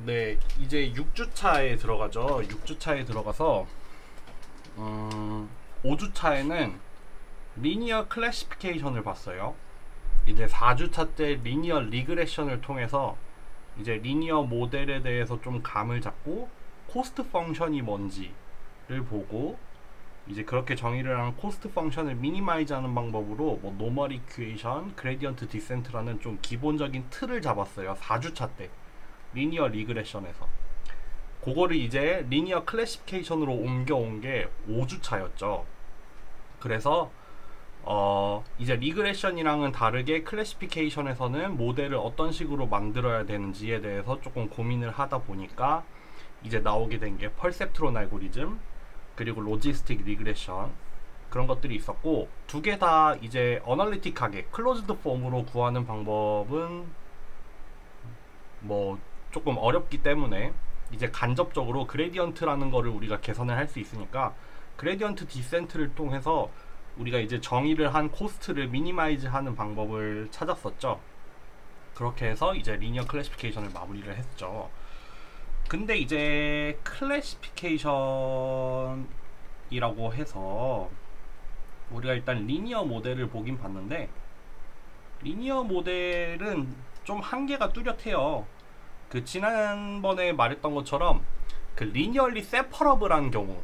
네, 이제 6주차에 들어가죠. 6주차에 들어가서 5주차에는 리니어 클래시피케이션을 봤어요. 이제 4주차 때 리니어 리그레션을 통해서 이제 리니어 모델에 대해서 좀 감을 잡고 코스트 펑션이 뭔지를 보고 이제 그렇게 정의를 한 코스트 펑션을 미니마이즈 하는 방법으로 뭐 노멀 이퀘이션, 그레디언트 디센트라는 좀 기본적인 틀을 잡았어요. 4주차 때 리니어 리그레션에서 그거를 이제 리니어 클래시피케이션으로 옮겨온 게 5주차였죠. 그래서 이제 리그레션이랑은 다르게 클래시피케이션에서는 모델을 어떤 식으로 만들어야 되는지에 대해서 조금 고민을 하다 보니까 이제 나오게 된 게 펄셉트론 알고리즘 그리고 로지스틱 리그레션 그런 것들이 있었고, 두 개 다 이제 어널리틱하게 클로즈드 폼으로 구하는 방법은 뭐 조금 어렵기 때문에 이제 간접적으로 그레디언트라는 거를 우리가 계산을 할 수 있으니까 그레디언트 디센트를 통해서 우리가 이제 정의를 한 코스트를 미니마이즈 하는 방법을 찾았었죠. 그렇게 해서 이제 리니어 클래시피케이션을 마무리를 했죠. 근데 이제 클래시피케이션이라고 해서 우리가 일단 리니어 모델을 보긴 봤는데, 리니어 모델은 좀 한계가 뚜렷해요. 그 지난번에 말했던 것처럼 그 리니얼리 세퍼러블한 경우,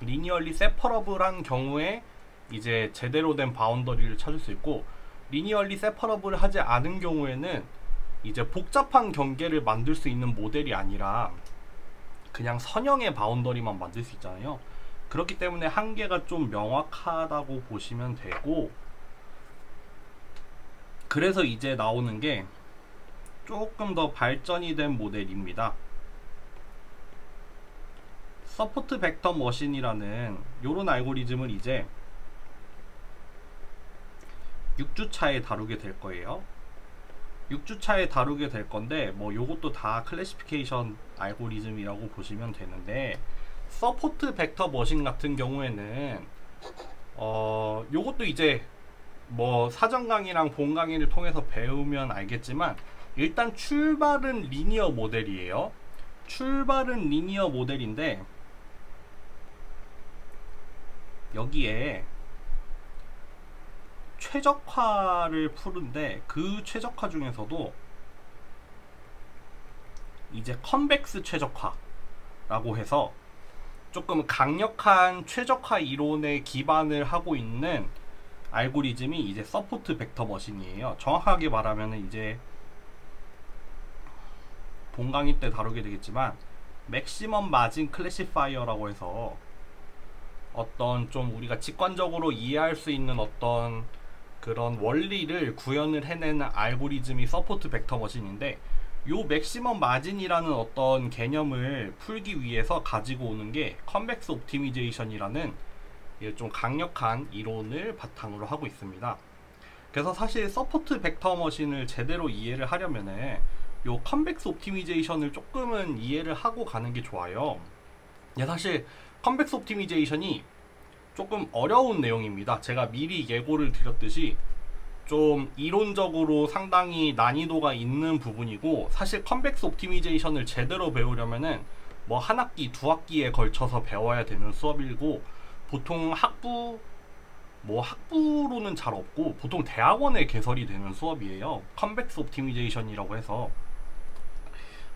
리니얼리 세퍼러블한 경우에 이제 제대로 된 바운더리를 찾을 수 있고, 리니얼리 세퍼러블 하지 않은 경우에는 이제 복잡한 경계를 만들 수 있는 모델이 아니라 그냥 선형의 바운더리만 만들 수 있잖아요. 그렇기 때문에 한계가 좀 명확하다고 보시면 되고, 그래서 이제 나오는 게 조금 더 발전이 된 모델입니다. 서포트 벡터 머신이라는 요런 알고리즘을 이제 6주차에 다루게 될 거예요. 6주차에 다루게 될 건데, 뭐 요것도 다 클래시피케이션 알고리즘이라고 보시면 되는데, 서포트 벡터 머신 같은 경우에는 요것도 이제 뭐 사전 강의랑 본 강의를 통해서 배우면 알겠지만, 일단 출발은 리니어 모델이에요. 출발은 리니어 모델인데 여기에 최적화를 푸는데, 그 최적화 중에서도 이제 컨벡스 최적화라고 해서 조금 강력한 최적화 이론에 기반을 하고 있는 알고리즘이 이제 서포트 벡터 머신이에요. 정확하게 말하면 이제 본 강의 때 다루게 되겠지만, 맥시멈 마진 클래시파이어라고 해서 어떤 좀 우리가 직관적으로 이해할 수 있는 어떤 그런 원리를 구현을 해내는 알고리즘이 서포트 벡터 머신인데, 요 맥시멈 마진이라는 어떤 개념을 풀기 위해서 가지고 오는 게 컨벡스 옵티미제이션이라는 좀 강력한 이론을 바탕으로 하고 있습니다. 그래서 사실 서포트 벡터 머신을 제대로 이해를 하려면은 요 컨벡스 옵티미제이션을 조금은 이해를 하고 가는 게 좋아요. 사실 컨벡스 옵티미제이션이 조금 어려운 내용입니다. 제가 미리 예고를 드렸듯이 좀 이론적으로 상당히 난이도가 있는 부분이고, 사실 컨벡스 옵티미제이션을 제대로 배우려면은 뭐 한 학기, 두 학기에 걸쳐서 배워야 되는 수업이고, 보통 학부로는 잘 없고 보통 대학원에 개설이 되는 수업이에요. 컨벡스 옵티미제이션이라고 해서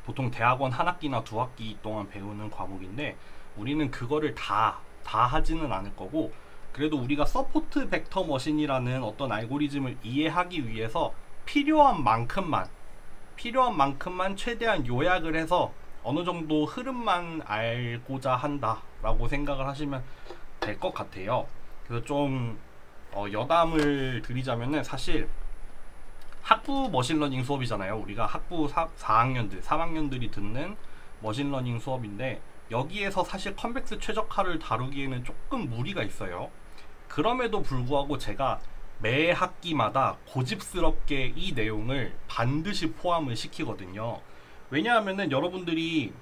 보통 대학원 한 학기나 두 학기 동안 배우는 과목인데, 우리는 그거를 다 하지는 않을 거고, 그래도 우리가 서포트 벡터 머신이라는 어떤 알고리즘을 이해하기 위해서 필요한 만큼만 최대한 요약을 해서 어느 정도 흐름만 알고자 한다라고 생각을 하시면 될 것 같아요. 그래서 좀 여담을 드리자면은, 사실 학부 머신러닝 수업이잖아요. 우리가 학부 4학년들, 3학년들이 듣는 머신러닝 수업인데, 여기에서 사실 컨벡스 최적화를 다루기에는 조금 무리가 있어요. 그럼에도 불구하고 제가 매 학기마다 고집스럽게 이 내용을 반드시 포함을 시키거든요. 왜냐하면은 여러분들이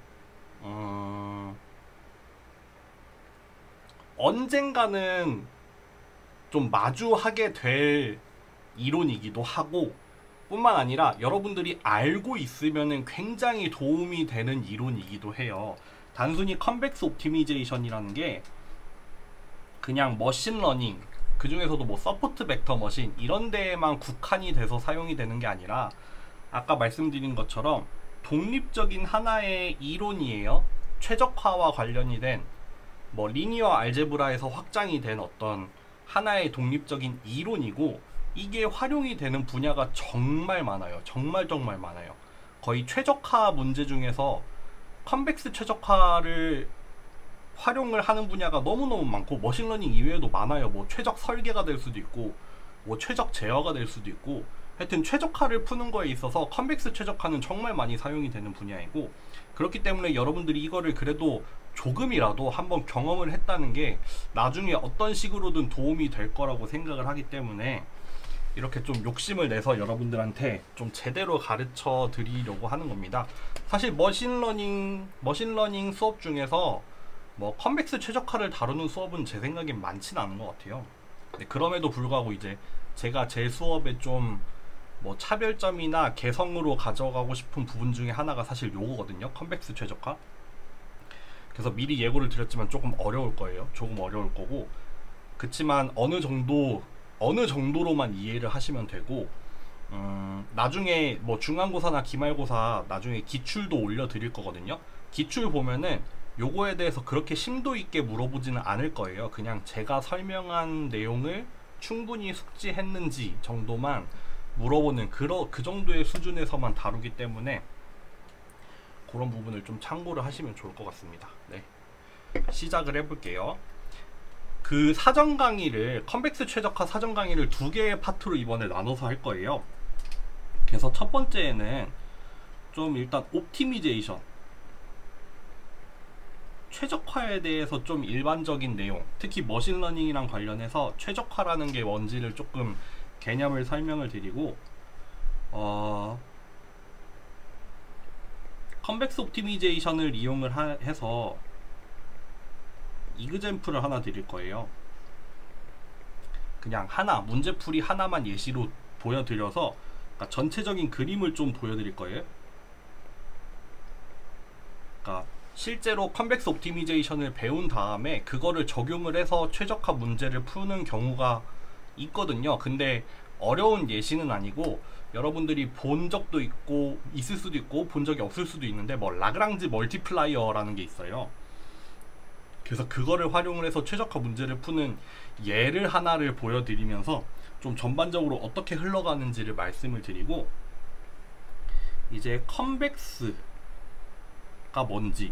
언젠가는 좀 마주하게 될 이론이기도 하고, 뿐만 아니라 여러분들이 알고 있으면은 굉장히 도움이 되는 이론이기도 해요. 단순히 컨벡스 옵티미제이션이라는 게 그냥 머신러닝, 그 중에서도 뭐 서포트 벡터 머신 이런 데에만 국한이 돼서 사용이 되는 게 아니라 아까 말씀드린 것처럼 독립적인 하나의 이론이에요. 최적화와 관련이 된 뭐 리니어 알제브라에서 확장이 된 어떤 하나의 독립적인 이론이고, 이게 활용이 되는 분야가 정말 많아요. 정말 많아요. 거의 최적화 문제 중에서 컨벡스 최적화를 활용을 하는 분야가 너무너무 많고, 머신러닝 이외에도 많아요. 뭐 최적 설계가 될 수도 있고, 뭐 최적 제어가 될 수도 있고, 하여튼 최적화를 푸는 거에 있어서 컨벡스 최적화는 정말 많이 사용이 되는 분야이고, 그렇기 때문에 여러분들이 이거를 그래도 조금이라도 한번 경험을 했다는 게 나중에 어떤 식으로든 도움이 될 거라고 생각을 하기 때문에 이렇게 좀 욕심을 내서 여러분들한테 좀 제대로 가르쳐 드리려고 하는 겁니다. 사실 머신러닝 수업 중에서 뭐 컨벡스 최적화를 다루는 수업은 제 생각엔 많지는 않은 것 같아요. 그럼에도 불구하고 이제 제가 제 수업에 좀 뭐 차별점이나 개성으로 가져가고 싶은 부분 중에 하나가 사실 요거거든요. 컨벡스 최적화. 그래서 미리 예고를 드렸지만 조금 어려울 거예요. 조금 어려울 거고, 그치만 어느 정도로만 이해를 하시면 되고, 나중에 뭐 중간고사나 기말고사 나중에 기출도 올려드릴 거거든요. 기출 보면은 요거에 대해서 그렇게 심도 있게 물어보지는 않을 거예요. 그냥 제가 설명한 내용을 충분히 숙지했는지 정도만 물어보는 그 정도의 수준에서만 다루기 때문에 그런 부분을 좀 참고를 하시면 좋을 것 같습니다. 네. 시작을 해볼게요. 그 사전 강의를, 컨벡스 최적화 사전 강의를 두 개의 파트로 이번에 나눠서 할 거예요. 그래서 첫 번째에는 좀 일단 옵티미제이션, 최적화에 대해서 좀 일반적인 내용, 특히 머신러닝이랑 관련해서 최적화라는 게 뭔지를 조금 개념을 설명을 드리고, 컨벡스 옵티미제이션을 이용을 해서 이그젠플을 하나 드릴 거예요. 그냥 하나, 문제풀이 하나만 예시로 보여드려서, 그러니까 전체적인 그림을 좀 보여드릴 거예요. 그러니까 실제로 컨벡스 옵티미제이션을 배운 다음에 그거를 적용을 해서 최적화 문제를 푸는 경우가 있거든요. 근데 어려운 예시는 아니고, 여러분들이 본 적도 있고 있을 수도 있고 본 적이 없을 수도 있는데, 뭐 라그랑지 멀티플라이어라는 게 있어요. 그래서 그거를 활용을 해서 최적화 문제를 푸는 예를 하나를 보여드리면서 좀 전반적으로 어떻게 흘러가는지를 말씀을 드리고, 이제 컨벡스가 뭔지,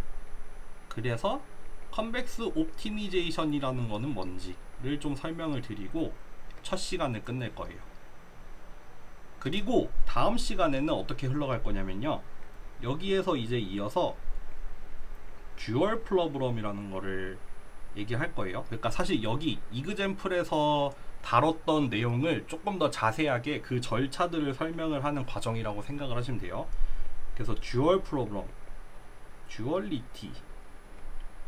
그래서 컨벡스 옵티미제이션이라는 거는 뭔지를 좀 설명을 드리고 첫 시간을 끝낼 거예요. 그리고 다음 시간에는 어떻게 흘러갈 거냐면요, 여기에서 이제 이어서 듀얼 프로브럼이라는 거를 얘기할 거예요. 그러니까 사실 여기 이그젠플에서 다뤘던 내용을 조금 더 자세하게 그 절차들을 설명을 하는 과정이라고 생각을 하시면 돼요. 그래서 듀얼 프로브럼, 듀얼리티,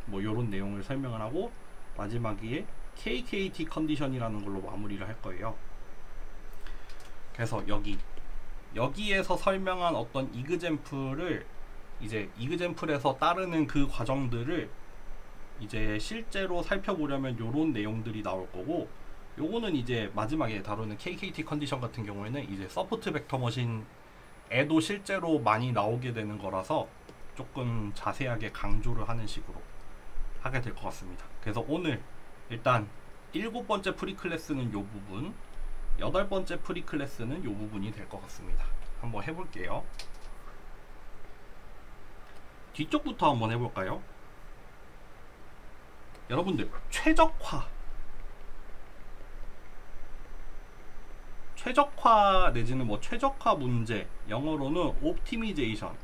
뭐 요런 내용을 설명을 하고 마지막에 KKT 컨디션이라는 걸로 마무리를 할 거예요. 그래서 여기에서 설명한 어떤 이그젠플을, 이제 이그젠플에서 따르는 그 과정들을 이제 실제로 살펴보려면 요런 내용들이 나올 거고, 요거는 이제 마지막에 다루는 KKT 컨디션 같은 경우에는 이제 서포트 벡터 머신에도 실제로 많이 나오게 되는 거라서 조금 자세하게 강조를 하는 식으로 하게 될 것 같습니다. 그래서 오늘 일단 7번째 프리클래스는 요 부분, 8번째 프리클래스는 요 부분이 될 것 같습니다. 한번 해볼게요. 뒤쪽부터 한번 해볼까요? 여러분들, 최적화 내지는 뭐 최적화 문제, 영어로는 옵티미제이션.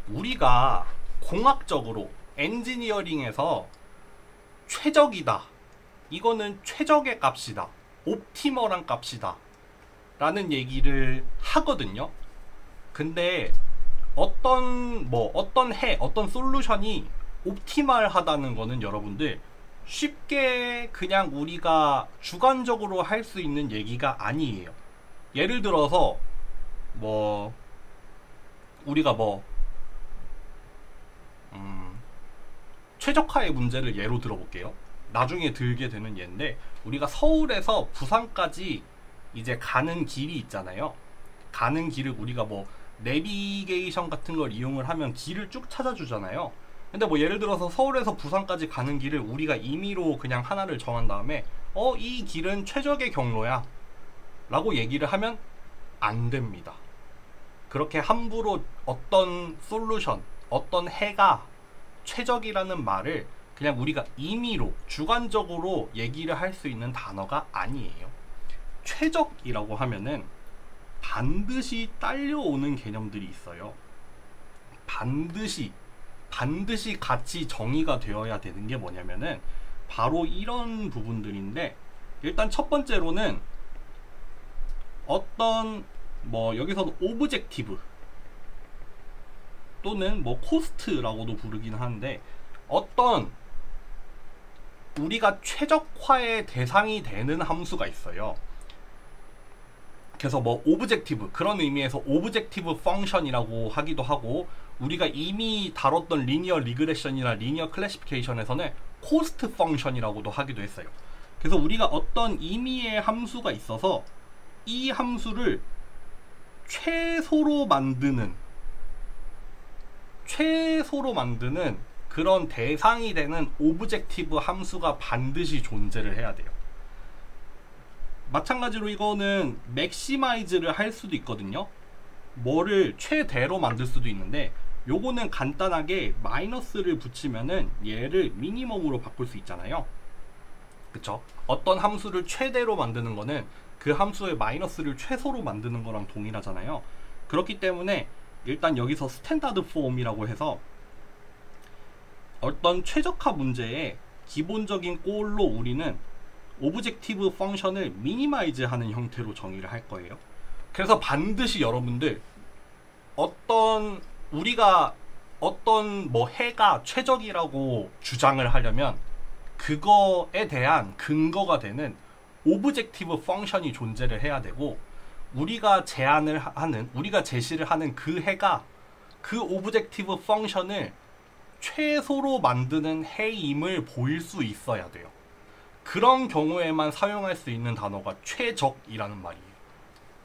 우리가 공학적으로 엔지니어링에서 최적이다, 이거는 최적의 값이다, 옵티멀한 값이다 라는 얘기를 하거든요. 근데 어떤 솔루션이 옵티멀하다는 거는 여러분들 쉽게 그냥 우리가 주관적으로 할 수 있는 얘기가 아니에요. 예를 들어서 뭐 우리가 뭐 최적화의 문제를 예로 들어볼게요. 나중에 들게 되는 예인데, 우리가 서울에서 부산까지 이제 가는 길이 있잖아요. 가는 길을 우리가 뭐 내비게이션 같은 걸 이용을 하면 길을 쭉 찾아주잖아요. 근데 뭐 예를 들어서 서울에서 부산까지 가는 길을 우리가 임의로 그냥 하나를 정한 다음에 이 길은 최적의 경로야 라고 얘기를 하면 안 됩니다. 그렇게 함부로 어떤 솔루션, 어떤 해가 최적이라는 말을 그냥 우리가 임의로 주관적으로 얘기를 할 수 있는 단어가 아니에요. 최적이라고 하면은 반드시 딸려오는 개념들이 있어요. 반드시 같이 정의가 되어야 되는 게 뭐냐면은 바로 이런 부분들인데, 일단 첫 번째로는 어떤 뭐 여기서는 오브젝티브 또는 뭐 코스트라고도 부르긴 하는데, 어떤 우리가 최적화의 대상이 되는 함수가 있어요. 그래서 뭐 오브젝티브, 그런 의미에서 오브젝티브 펑션이라고 하기도 하고, 우리가 이미 다뤘던 리니어 리그레션이나 리니어 클래시피케이션에서는 코스트 펑션이라고도 하기도 했어요. 그래서 우리가 어떤 임의의 함수가 있어서 이 함수를 최소로 만드는 그런 대상이 되는 오브젝티브 함수가 반드시 존재를 해야 돼요. 마찬가지로 이거는 맥시마이즈를 할 수도 있거든요. 뭐를 최대로 만들 수도 있는데, 요거는 간단하게 마이너스를 붙이면은 얘를 미니멈으로 바꿀 수 있잖아요. 그쵸? 어떤 함수를 최대로 만드는 거는 그 함수의 마이너스를 최소로 만드는 거랑 동일하잖아요. 그렇기 때문에 일단 여기서 스탠다드 폼이라고 해서 어떤 최적화 문제의 기본적인 꼴로 우리는 오브젝티브 펑션을 미니마이즈 하는 형태로 정의를 할 거예요. 그래서 반드시 여러분들 우리가 어떤 뭐 해가 최적이라고 주장을 하려면 그거에 대한 근거가 되는 오브젝티브 펑션이 존재를 해야 되고, 우리가 제시를 하는 그 해가 그 오브젝티브 펑션을 최소로 만드는 해임을 보일 수 있어야 돼요. 그런 경우에만 사용할 수 있는 단어가 최적이라는 말이에요.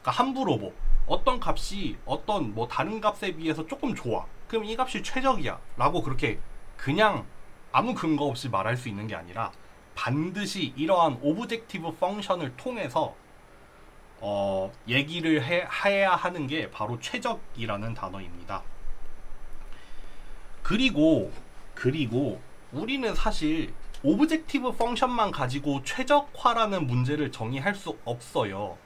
그러니까 함부로 뭐 어떤 값이 어떤 뭐 다른 값에 비해서 조금 좋아, 그럼 이 값이 최적이야 라고 그렇게 그냥 아무 근거 없이 말할 수 있는 게 아니라, 반드시 이러한 오브젝티브 펑션을 통해서 얘기를 해야 하는 게 바로 최적이라는 단어입니다. 그리고 우리는 사실 오브젝티브 펑션만 가지고 최적화라는 문제를 정의할 수 없어요.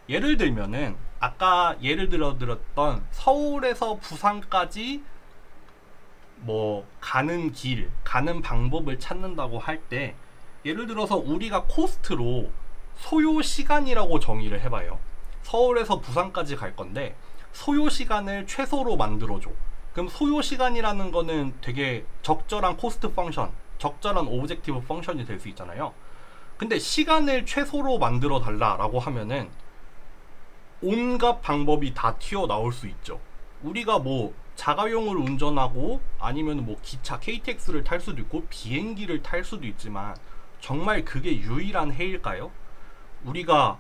예를 들면은 아까 예를 들었던 서울에서 부산까지 뭐 가는 방법을 찾는다고 할 때, 예를 들어서 우리가 코스트로 소요 시간이라고 정의를 해봐요. 서울에서 부산까지 갈 건데 소요 시간을 최소로 만들어줘. 그럼 소요 시간이라는 거는 되게 적절한 코스트 펑션, 적절한 오브젝티브 펑션이 될 수 있잖아요. 근데 시간을 최소로 만들어 달라라고 하면은 온갖 방법이 다 튀어나올 수 있죠. 우리가 뭐 자가용을 운전하고 아니면 뭐 기차 KTX를 탈 수도 있고 비행기를 탈 수도 있지만, 정말 그게 유일한 해일까요? 우리가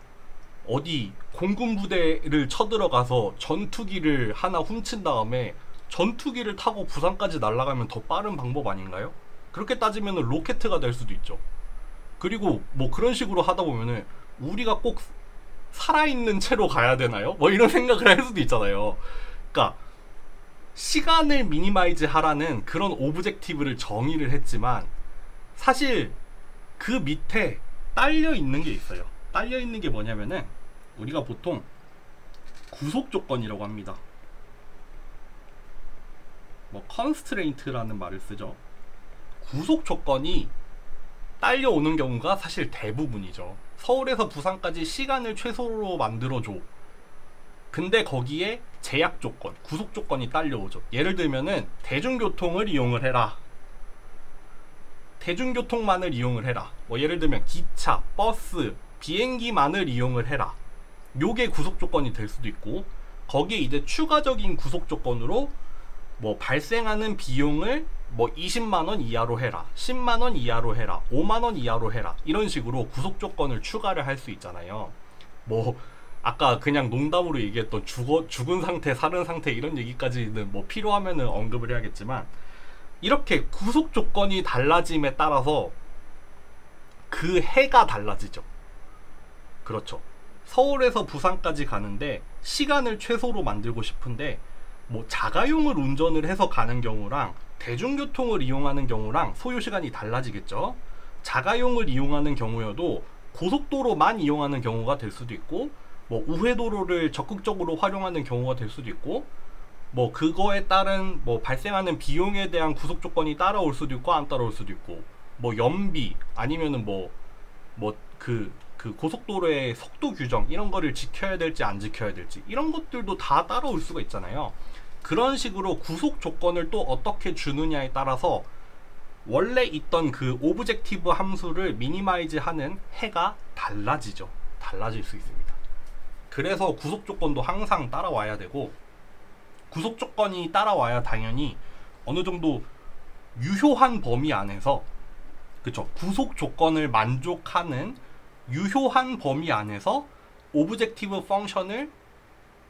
어디 공군 부대를 쳐들어가서 전투기를 하나 훔친 다음에 전투기를 타고 부산까지 날아가면 더 빠른 방법 아닌가요? 그렇게 따지면 로켓가 될 수도 있죠. 그리고 뭐 그런 식으로 하다 보면은 우리가 꼭 살아있는 채로 가야 되나요? 뭐 이런 생각을 할 수도 있잖아요. 그러니까 시간을 미니마이즈 하라는 그런 오브젝티브를 정의를 했지만, 사실 그 밑에 딸려 있는 게 있어요. 딸려 있는 게 뭐냐면은 우리가 보통 구속 조건이라고 합니다. 뭐 constraint라는 말을 쓰죠. 구속 조건이 딸려오는 경우가 사실 대부분이죠. 서울에서 부산까지 시간을 최소로 만들어줘. 근데 거기에 제약 조건, 구속 조건이 딸려오죠. 예를 들면은 대중교통을 이용을 해라. 대중교통만을 이용을 해라. 뭐 예를 들면 기차, 버스, 비행기만을 이용을 해라. 요게 구속 조건이 될 수도 있고, 거기에 이제 추가적인 구속 조건으로 뭐 발생하는 비용을 뭐 20만원 이하로 해라, 10만원 이하로 해라, 5만원 이하로 해라, 이런 식으로 구속 조건을 추가를 할 수 있잖아요. 뭐 아까 그냥 농담으로 얘기했던 죽은 상태, 살은 상태 이런 얘기까지는 뭐 필요하면은 언급을 해야겠지만, 이렇게 구속 조건이 달라짐에 따라서 그 해가 달라지죠. 그렇죠. 서울에서 부산까지 가는데 시간을 최소로 만들고 싶은데, 뭐 자가용을 운전을 해서 가는 경우랑 대중교통을 이용하는 경우랑 소요시간이 달라지겠죠. 자가용을 이용하는 경우여도 고속도로만 이용하는 경우가 될 수도 있고, 뭐 우회도로를 적극적으로 활용하는 경우가 될 수도 있고, 뭐 그거에 따른 뭐 발생하는 비용에 대한 구속 조건이 따라올 수도 있고 안 따라올 수도 있고, 뭐 연비 아니면은 그 고속도로의 속도 규정 이런 거를 지켜야 될지 안 지켜야 될지 이런 것들도 다 따라올 수가 있잖아요. 그런 식으로 구속 조건을 또 어떻게 주느냐에 따라서 원래 있던 그 오브젝티브 함수를 미니마이즈 하는 해가 달라지죠. 달라질 수 있습니다. 그래서 구속 조건도 항상 따라와야 되고, 구속 조건이 따라와야 당연히 어느 정도 유효한 범위 안에서, 그쵸, 구속 조건을 만족하는 유효한 범위 안에서 오브젝티브 펑션을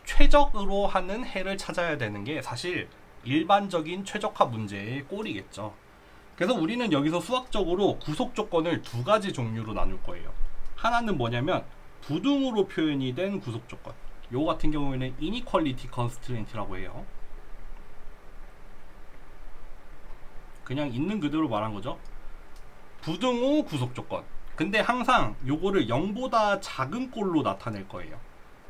최적으로 하는 해를 찾아야 되는 게 사실 일반적인 최적화 문제의 꼴이겠죠. 그래서 우리는 여기서 수학적으로 구속 조건을 두 가지 종류로 나눌 거예요. 하나는 뭐냐면 부등호로 표현이 된 구속 조건, 요 같은 경우에는 이니퀄리티 컨스트레인트라고 해요. 그냥 있는 그대로 말한 거죠. 부등호 구속 조건. 근데 항상 요거를 0보다 작은 꼴로 나타낼 거예요.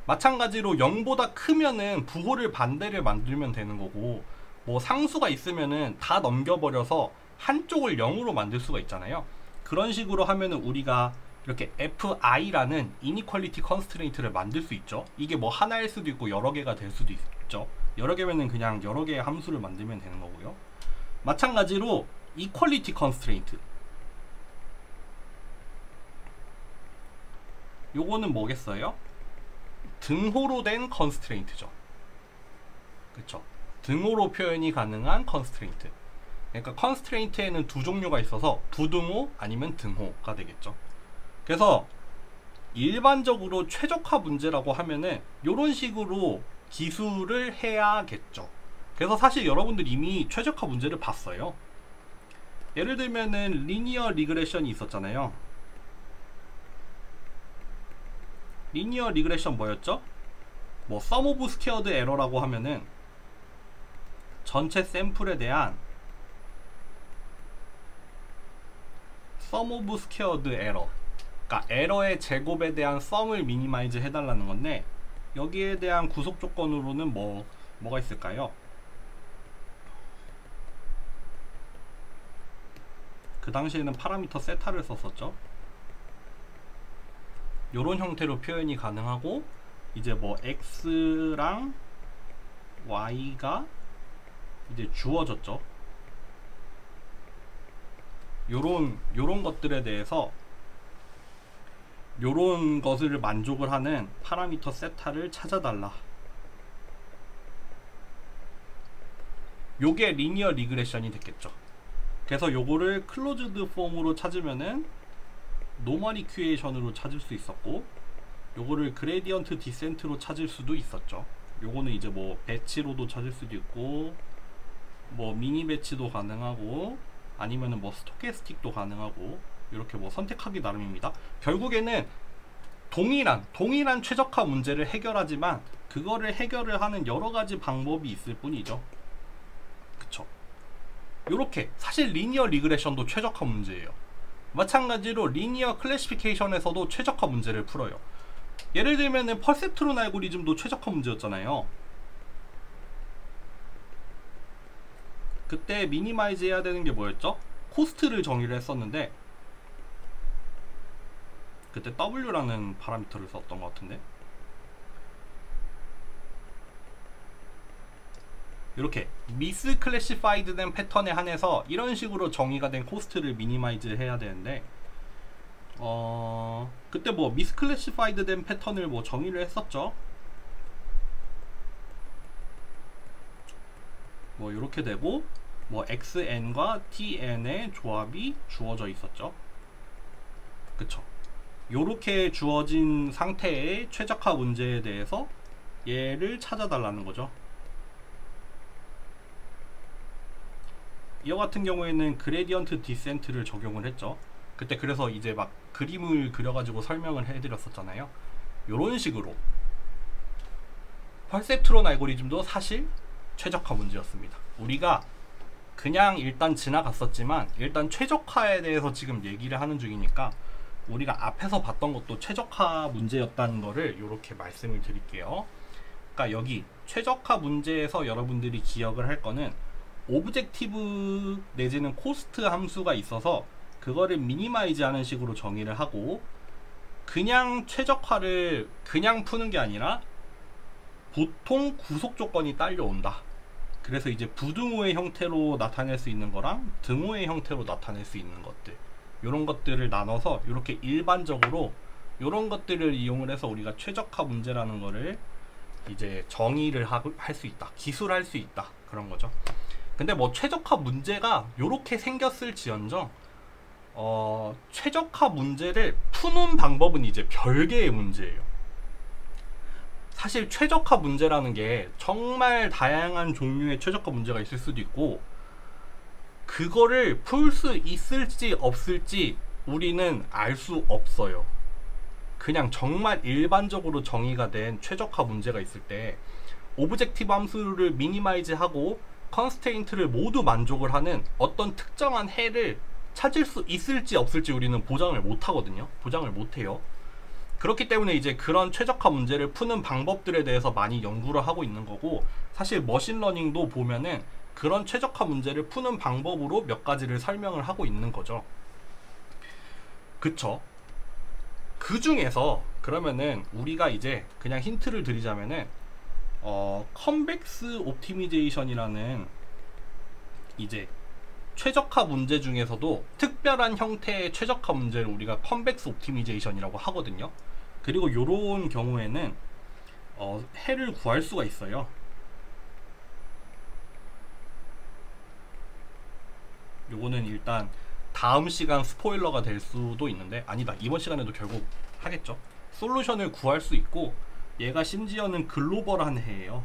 마찬가지로 0보다 크면은 부호를 반대를 만들면 되는 거고, 뭐 상수가 있으면은 다 넘겨버려서 한쪽을 0으로 만들 수가 있잖아요. 그런 식으로 하면은 우리가 이렇게 FI라는 이니퀄리티 컨스트레인트를 만들 수 있죠. 이게 뭐 하나일 수도 있고 여러 개가 될 수도 있죠. 여러 개면은 그냥 여러 개의 함수를 만들면 되는 거고요. 마찬가지로 이퀄리티 컨스트레인트, 요거는 뭐겠어요? 등호로 된 컨스트레인트죠. 그쵸? 등호로 표현이 가능한 컨스트레인트. 그러니까 컨스트레인트에는 두 종류가 있어서 부등호 아니면 등호가 되겠죠. 그래서 일반적으로 최적화 문제라고 하면은 요런 식으로 기술을 해야겠죠. 그래서 사실 여러분들 이미 최적화 문제를 봤어요. 예를 들면은 리니어 리그레션이 있었잖아요. 리니어 리그레션 뭐였죠? 뭐 sum of squared error라고 하면은 전체 샘플에 대한 sum of squared error, 그러니까 에러의 제곱에 대한 썸을 미니마이즈 해달라는 건데, 여기에 대한 구속 조건으로는 뭐가 있을까요? 그 당시에는 파라미터 세타를 썼었죠. 요런 형태로 표현이 가능하고, 이제 뭐 x랑 y가 이제 주어졌죠. 요런 것들에 대해서 요런 것을 만족을 하는 파라미터 세타를 찾아달라. 요게 리니어 리그레션이 됐겠죠. 그래서 요거를 클로즈드 폼으로 찾으면은 노멀 이퀴에이션으로 찾을 수 있었고, 요거를 그레디언트 디센트로 찾을 수도 있었죠. 요거는 이제 뭐 배치로도 찾을 수도 있고, 뭐 미니 배치도 가능하고, 아니면은 뭐 스토캐스틱도 가능하고, 이렇게 뭐 선택하기 나름입니다. 결국에는 동일한 최적화 문제를 해결하지만 그거를 해결을 하는 여러 가지 방법이 있을 뿐이죠. 그쵸? 요렇게 사실 리니어 리그레션도 최적화 문제예요. 마찬가지로 리니어 클래시피케이션에서도 최적화 문제를 풀어요. 예를 들면은 퍼셉트론 알고리즘도 최적화 문제였잖아요. 그때 미니마이즈 해야 되는 게 뭐였죠? 코스트를 정의를 했었는데, 그때 W라는 파라미터를 썼던 것 같은데, 이렇게 미스 클래시파이드 된 패턴에 한해서 이런 식으로 정의가 된 코스트를 미니마이즈 해야 되는데, 그때 뭐 미스 클래시파이드 된 패턴을 뭐 정의를 했었죠. 뭐 이렇게 되고, 뭐 xn과 tn의 조합이 주어져 있었죠. 그쵸. 요렇게 주어진 상태의 최적화 문제에 대해서 얘를 찾아달라는 거죠. 이와 같은 경우에는 그레디언트 디센트를 적용을 했죠. 그때 그래서 이제 막 그림을 그려가지고 설명을 해드렸었잖아요. 요런 식으로 퍼셉트론 알고리즘도 사실 최적화 문제였습니다. 우리가 그냥 일단 지나갔었지만 일단 최적화에 대해서 지금 얘기를 하는 중이니까 우리가 앞에서 봤던 것도 최적화 문제였다는 거를 이렇게 말씀을 드릴게요. 그러니까 여기 최적화 문제에서 여러분들이 기억을 할 거는 오브젝티브 내지는 코스트 함수가 있어서 그거를 미니마이즈 하는 식으로 정의를 하고, 그냥 최적화를 그냥 푸는 게 아니라 보통 구속 조건이 딸려온다. 그래서 이제 부등호의 형태로 나타낼 수 있는 거랑 등호의 형태로 나타낼 수 있는 것들, 이런 것들을 나눠서 이렇게 일반적으로 이런 것들을 이용을 해서 우리가 최적화 문제라는 거를 이제 정의를 할 수 있다, 기술할 수 있다, 그런 거죠. 근데 뭐 최적화 문제가 이렇게 생겼을지언정 최적화 문제를 푸는 방법은 이제 별개의 문제예요. 사실 최적화 문제라는 게 정말 다양한 종류의 최적화 문제가 있을 수도 있고, 그거를 풀 수 있을지 없을지 우리는 알 수 없어요. 그냥 정말 일반적으로 정의가 된 최적화 문제가 있을 때 오브젝티브 함수를 미니마이즈 하고 컨스트레인트를 모두 만족을 하는 어떤 특정한 해를 찾을 수 있을지 없을지 우리는 보장을 못 하거든요. 보장을 못 해요. 그렇기 때문에 이제 그런 최적화 문제를 푸는 방법들에 대해서 많이 연구를 하고 있는 거고, 사실 머신러닝도 보면은 그런 최적화 문제를 푸는 방법으로 몇 가지를 설명을 하고 있는 거죠. 그쵸? 그 중에서 그러면은 우리가 이제 그냥 힌트를 드리자면은 컨벡스 옵티미제이션이라는 이제 최적화 문제 중에서도 특별한 형태의 최적화 문제를 우리가 컨벡스 옵티미제이션이라고 하거든요. 그리고 요런 경우에는 해를 구할 수가 있어요. 요거는 일단 다음 시간 스포일러가 될 수도 있는데, 아니다, 이번 시간에도 결국 하겠죠. 솔루션을 구할 수 있고, 얘가 심지어는 글로벌한 해예요.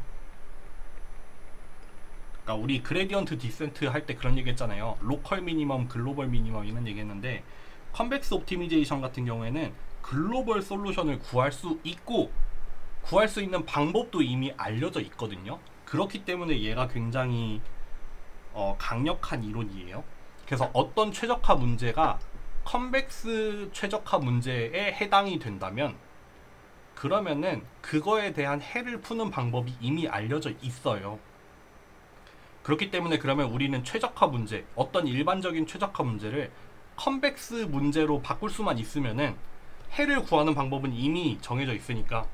그러니까 우리 그레디언트 디센트 할 때 그런 얘기 했잖아요. 로컬 미니멈, 글로벌 미니멈 이런 얘기 했는데, 컨벡스 옵티미제이션 같은 경우에는 글로벌 솔루션을 구할 수 있고, 구할 수 있는 방법도 이미 알려져 있거든요. 그렇기 때문에 얘가 굉장히 강력한 이론이에요. 그래서 어떤 최적화 문제가 컨벡스 최적화 문제에 해당이 된다면, 그러면은 그거에 대한 해를 푸는 방법이 이미 알려져 있어요. 그렇기 때문에 그러면 우리는 최적화 문제, 어떤 일반적인 최적화 문제를 컨벡스 문제로 바꿀 수만 있으면은 해를 구하는 방법은 이미 정해져 있으니까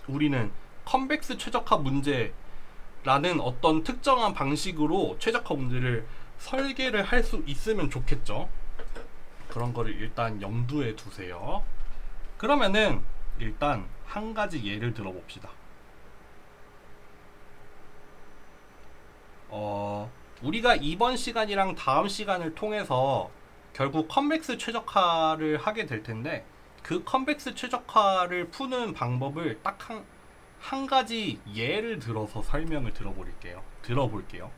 우리는 컨벡스 최적화 문제라는 어떤 특정한 방식으로 최적화 문제를 설계를 할 수 있으면 좋겠죠. 그런 거를 일단 염두에 두세요. 그러면은 일단 한 가지 예를 들어봅시다. 우리가 이번 시간이랑 다음 시간을 통해서 결국 컨벡스 최적화를 하게 될 텐데, 그 컨벡스 최적화를 푸는 방법을 딱 한 가지 예를 들어서 설명을 들어볼게요.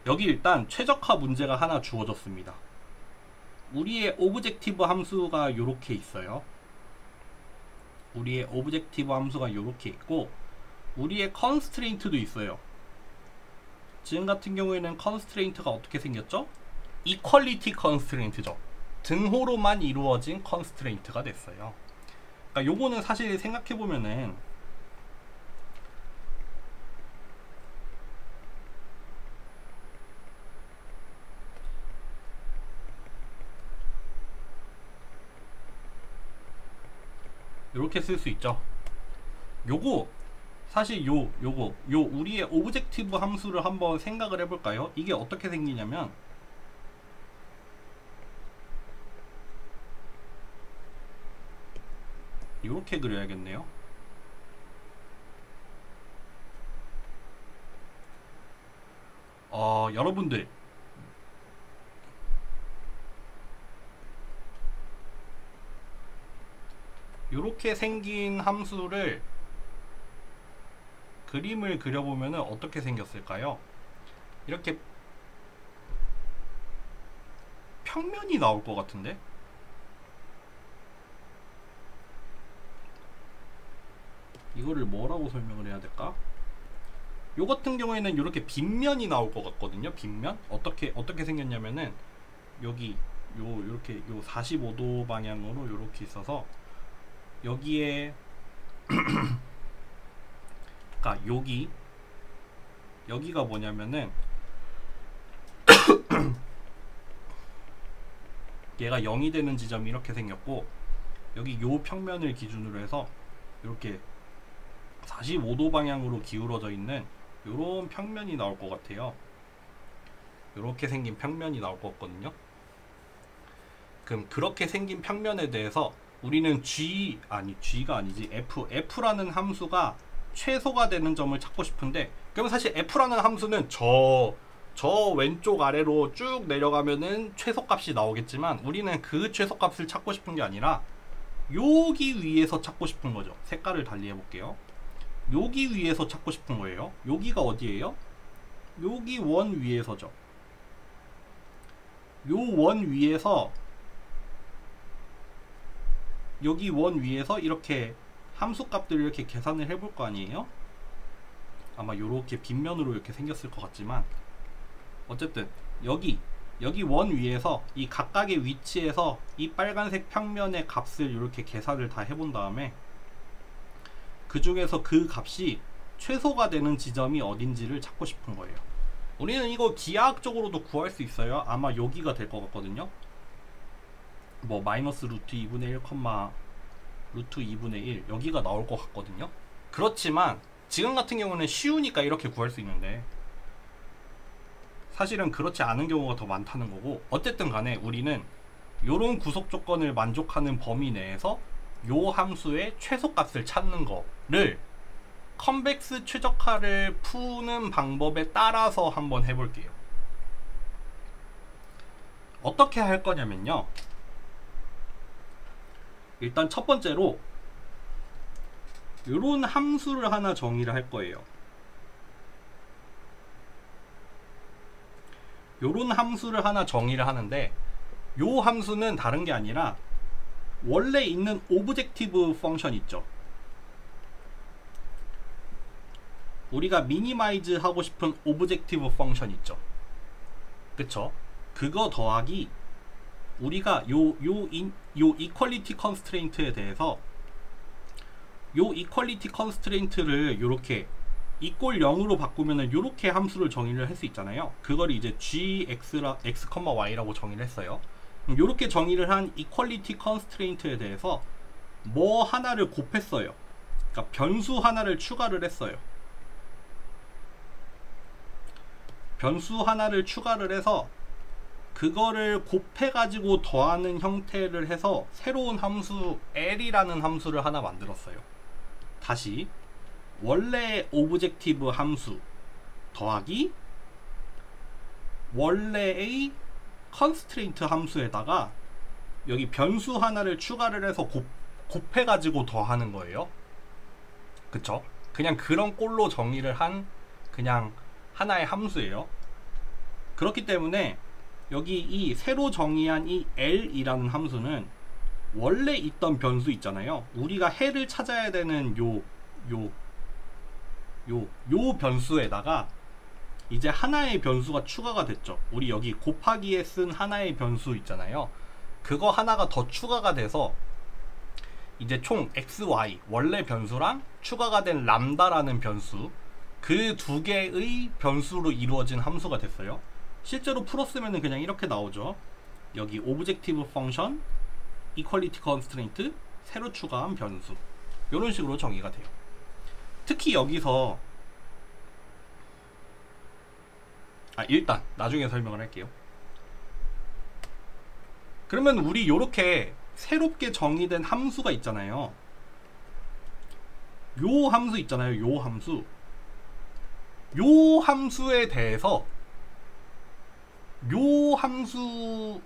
여기 일단 최적화 문제가 하나 주어졌습니다. 우리의 오브젝티브 함수가 이렇게 있어요. 우리의 오브젝티브 함수가 이렇게 있고, 우리의 컨스트레인트도 있어요. 지금 같은 경우에는 컨스트레인트가 어떻게 생겼죠? 이퀄리티 컨스트레인트죠. 등호로만 이루어진 컨스트레인트가 됐어요. 그러니까 요거는 사실 생각해보면은 이렇게 쓸 수 있죠. 요거 사실 요거 우리의 오브젝티브 함수를 한번 생각을 해볼까요? 이게 어떻게 생기냐면 이렇게 그려야겠네요. 여러분들 이렇게 생긴 함수를 그림을 그려보면 어떻게 생겼을까요? 이렇게 평면이 나올 것 같은데? 이거를 뭐라고 설명을 해야 될까? 요 같은 경우에는 이렇게 빗면이 나올 것 같거든요. 빗면? 어떻게 생겼냐면은 여기 이렇게 45도 방향으로 이렇게 있어서 여기에 그러니까 여기가 뭐냐면은 얘가 0이 되는 지점이 이렇게 생겼고 여기 요 평면을 기준으로 해서 이렇게 45도 방향으로 기울어져 있는 요런 평면이 나올 것 같아요. 요렇게 생긴 평면이 나올 것 같거든요. 그럼 그렇게 생긴 평면에 대해서 우리는 G가 아니지 F라는 함수가 최소가 되는 점을 찾고 싶은데, 그럼 사실 F라는 함수는 저 왼쪽 아래로 쭉 내려가면은 최소값이 나오겠지만 우리는 그 최소값을 찾고 싶은 게 아니라 여기 위에서 찾고 싶은 거죠. 색깔을 달리 해볼게요. 여기 위에서 찾고 싶은 거예요. 여기가 어디예요? 여기 원 위에서죠. 요 원 위에서 여기 원 위에서 이렇게 함수값들을 이렇게 계산을 해볼 거 아니에요? 아마 요렇게 빗면으로 이렇게 생겼을 것 같지만 어쨌든 여기 원 위에서 이 각각의 위치에서 이 빨간색 평면의 값을 이렇게 계산을 다 해본 다음에 그 중에서 그 값이 최소가 되는 지점이 어딘지를 찾고 싶은 거예요. 우리는 이거 기하학적으로도 구할 수 있어요. 아마 여기가 될 것 같거든요. 뭐 마이너스 루트 2분의 1, 루트 2분의 1 여기가 나올 것 같거든요. 그렇지만 지금 같은 경우는 쉬우니까 이렇게 구할 수 있는데 사실은 그렇지 않은 경우가 더 많다는 거고, 어쨌든 간에 우리는 요런 구속 조건을 만족하는 범위 내에서 요 함수의 최소값을 찾는 거를 컨벡스 최적화를 푸는 방법에 따라서 한번 해볼게요. 어떻게 할 거냐면요, 일단 첫 번째로 요런 함수를 하나 정의를 할 거예요. 요런 함수를 하나 정의를 하는데 요 함수는 다른 게 아니라 원래 있는 오브젝티브 펑션 있죠. 우리가 미니마이즈 하고 싶은 오브젝티브 펑션 있죠. 그쵸? 그거 더하기 우리가 요 이퀄리티 컨스트레인트에 대해서 요 이퀄리티 컨스트레인트를 요렇게 이꼴 0으로 바꾸면은 요렇게 함수를 정의를 할 수 있잖아요. 그걸 이제 x, y라고 정의를 했어요. 요렇게 정의를 한 이퀄리티 컨스트레인트에 대해서 뭐 하나를 곱했어요. 그러니까 변수 하나를 추가를 했어요. 변수 하나를 추가를 해서 그거를 곱해가지고 더하는 형태를 해서 새로운 함수 L이라는 함수를 하나 만들었어요. 다시 원래 오브젝티브 함수 더하기 원래의 컨스트레인트 함수에다가 여기 변수 하나를 추가를 해서 곱해가지고 더하는 거예요. 그쵸? 그냥 그런 꼴로 정의를 한 그냥 하나의 함수예요. 그렇기 때문에 여기 이 새로 정의한 이 L이라는 함수는 원래 있던 변수 있잖아요. 우리가 해를 찾아야 되는 요 변수에다가 이제 하나의 변수가 추가가 됐죠. 우리 여기 곱하기에 쓴 하나의 변수 있잖아요. 그거 하나가 더 추가가 돼서 이제 총 xy 원래 변수랑 추가가 된 람다라는 변수, 그 두 개의 변수로 이루어진 함수가 됐어요. 실제로 풀었으면 그냥 이렇게 나오죠. 여기 오브젝티브 펑션 이퀄리티 컨스트레인트 새로 추가한 변수, 이런 식으로 정의가 돼요. 특히 여기서 일단 나중에 설명을 할게요. 그러면 우리 요렇게 새롭게 정의된 함수가 있잖아요. 요 함수 있잖아요. 요 함수. 요 함수에 대해서 요 함수의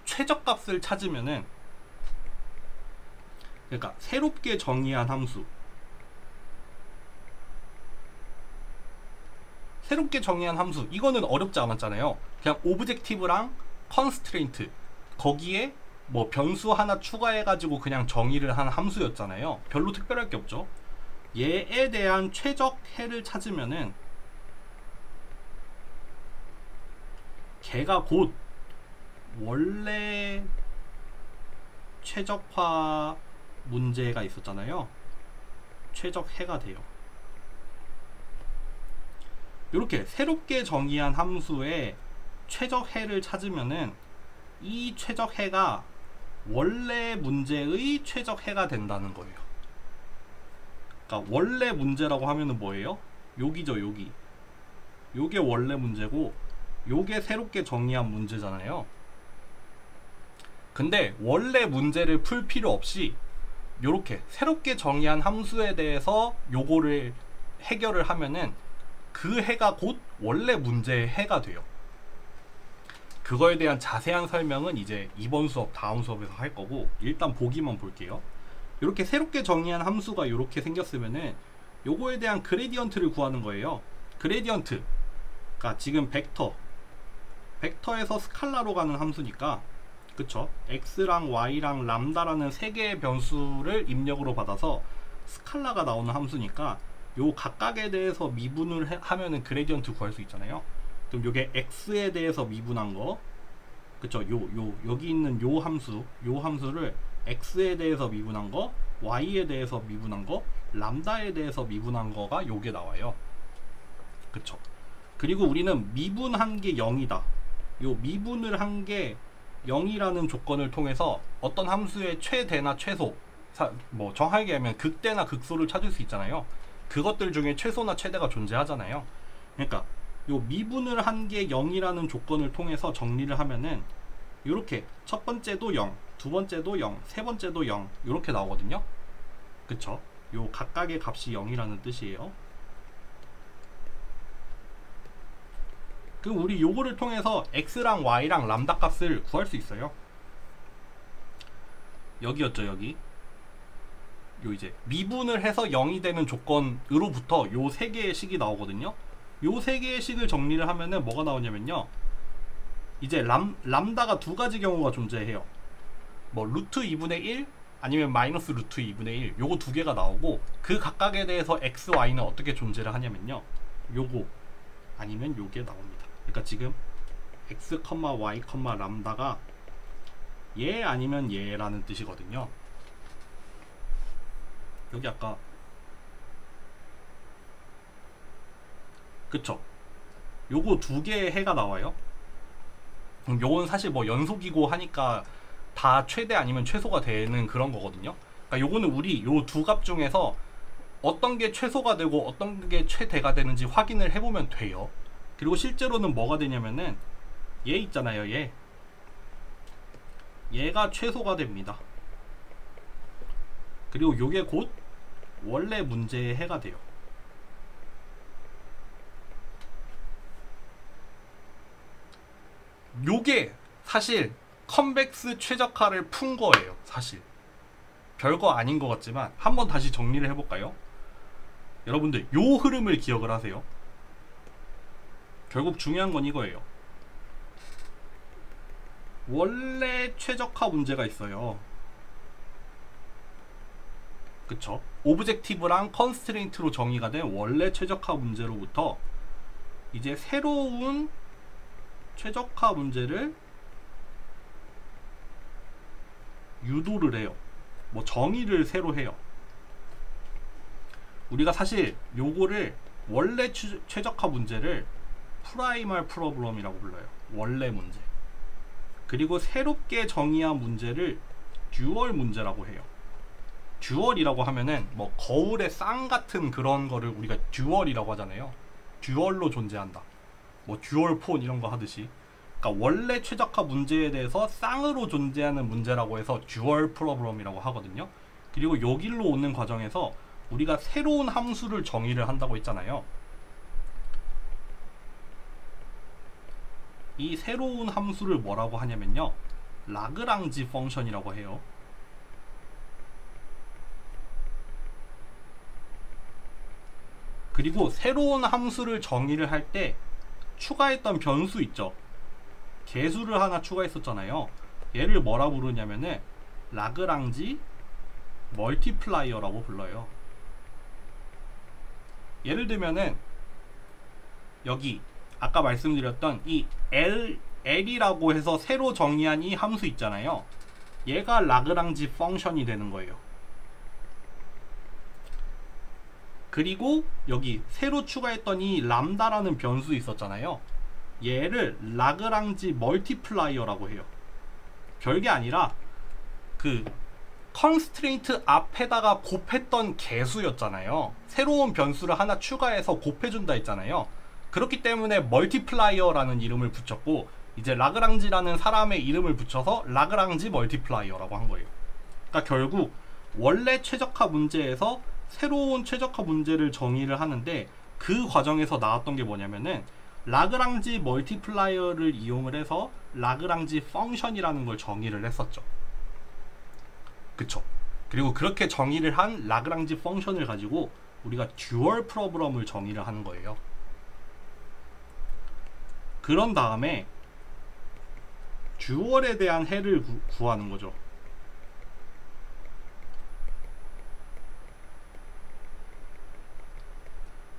최저값을 찾으면은, 그러니까 새롭게 정의한 함수, 새롭게 정의한 함수, 이거는 어렵지 않았잖아요. 그냥 오브젝티브랑 컨스트레인트, 거기에 뭐 변수 하나 추가해가지고 그냥 정의를 한 함수였잖아요. 별로 특별할 게 없죠. 얘에 대한 최적해를 찾으면은 걔가 곧 원래 최적화 문제가 있었잖아요. 최적해가 돼요. 이렇게 새롭게 정의한 함수의 최적해를 찾으면은 이 최적해가 원래 문제의 최적해가 된다는 거예요. 그러니까 원래 문제라고 하면은 뭐예요? 여기죠, 여기. 요게 원래 문제고 요게 새롭게 정의한 문제잖아요. 근데 원래 문제를 풀 필요 없이 요렇게 새롭게 정의한 함수에 대해서 요거를 해결을 하면은 그 해가 곧 원래 문제의 해가 돼요. 그거에 대한 자세한 설명은 이제 이번 수업, 다음 수업에서 할 거고, 일단 보기만 볼게요. 이렇게 새롭게 정의한 함수가 이렇게 생겼으면은 요거에 대한 그레디언트를 구하는 거예요. 그레디언트, 그러니까 지금 벡터에서 스칼라로 가는 함수니까, 그쵸? x랑 y랑 람다라는 세 개의 변수를 입력으로 받아서 스칼라가 나오는 함수니까 요 각각에 대해서 미분을 하면은 그레디언트 구할 수 있잖아요. 그럼 요게 x에 대해서 미분한 거, 그쵸? 여기 있는 요 함수를 x에 대해서 미분한 거, y에 대해서 미분한 거, 람다에 대해서 미분한 거가 요게 나와요. 그쵸? 그리고 우리는 미분한 게 0이다. 요 미분을 한 게 0이라는 조건을 통해서 어떤 함수의 최대나 최소, 뭐 정확하게 하면 극대나 극소를 찾을 수 있잖아요. 그것들 중에 최소나 최대가 존재하잖아요. 그러니까 요 미분을 한 게 0이라는 조건을 통해서 정리를 하면은 요렇게 첫 번째도 0, 두 번째도 0, 세 번째도 0 요렇게 나오거든요. 그쵸? 요 각각의 값이 0이라는 뜻이에요. 그럼 우리 요거를 통해서 x랑 y랑 람다 값을 구할 수 있어요. 여기였죠, 여기. 요 이제 미분을 해서 0이 되는 조건으로부터 요 세 개의 식이 나오거든요. 요 세 개의 식을 정리를 하면은 뭐가 나오냐면요, 이제 람다가 두 가지 경우가 존재해요. 뭐 루트 2분의 1 아니면 마이너스 루트 2분의 1, 요거 두 개가 나오고, 그 각각에 대해서 x, y는 어떻게 존재를 하냐면요, 요거 아니면 요게 나옵니다. 그러니까 지금 x, y, 람다가 얘 아니면 얘라는 뜻이거든요. 여기 아까 그쵸? 요거 두 개의 해가 나와요. 요건 사실 뭐 연속이고 하니까 다 최대 아니면 최소가 되는 그런 거거든요. 그러니까 요거는 우리 요 두 값 중에서 어떤 게 최소가 되고 어떤 게 최대가 되는지 확인을 해보면 돼요. 그리고 실제로는 뭐가 되냐면은 얘 있잖아요, 얘가 최소가 됩니다. 그리고 요게 곧 원래 문제의 해가 돼요. 요게 사실 컨벡스 최적화를 푼 거예요. 사실 별거 아닌 것 같지만 한번 다시 정리를 해볼까요? 여러분들 요 흐름을 기억을 하세요. 결국 중요한 건 이거예요. 원래 최적화 문제가 있어요. 그쵸? 오브젝티브랑 컨스트레인트로 정의가 된 원래 최적화 문제로부터 이제 새로운 최적화 문제를 유도를 해요. 뭐 정의를 새로 해요. 우리가 사실 요거를 원래 최적화 문제를 프라이멀 프로블럼이라고 불러요. 원래 문제. 그리고 새롭게 정의한 문제를 듀얼 문제라고 해요. 듀얼이라고 하면은 뭐 거울의 쌍 같은 그런 거를 우리가 듀얼이라고 하잖아요. 듀얼로 존재한다. 뭐 듀얼 폰 이런 거 하듯이. 그러니까 원래 최적화 문제에 대해서 쌍으로 존재하는 문제라고 해서 듀얼 프로블럼이라고 하거든요. 그리고 여기로 오는 과정에서 우리가 새로운 함수를 정의를 한다고 했잖아요. 이 새로운 함수를 뭐라고 하냐면요, 라그랑지 펑션이라고 해요. 그리고 새로운 함수를 정의를 할 때 추가했던 변수 있죠. 개수를 하나 추가했었잖아요. 얘를 뭐라 부르냐면은 라그랑지 멀티플라이어라고 불러요. 예를 들면은 여기 아까 말씀드렸던 이 L이라고 해서 새로 정의한 이 함수 있잖아요. 얘가 라그랑지 펑션이 되는 거예요. 그리고 여기 새로 추가했던 이 람다라는 변수 있었잖아요. 얘를 라그랑지 멀티플라이어라고 해요. 별게 아니라 그 컨스트레인트 앞에다가 곱했던 개수였잖아요. 새로운 변수를 하나 추가해서 곱해준다 했잖아요. 그렇기 때문에 멀티플라이어라는 이름을 붙였고, 이제 라그랑지라는 사람의 이름을 붙여서 라그랑지 멀티플라이어라고 한 거예요. 그러니까 결국 원래 최적화 문제에서 새로운 최적화 문제를 정의를 하는데, 그 과정에서 나왔던 게 뭐냐면은 라그랑지 멀티플라이어를 이용을 해서 라그랑지 펑션이라는 걸 정의를 했었죠. 그쵸? 그리고 그렇게 정의를 한 라그랑지 펑션을 가지고 우리가 듀얼 프로블럼을 정의를 하는 거예요. 그런 다음에 듀얼에 대한 해를 구하는 거죠.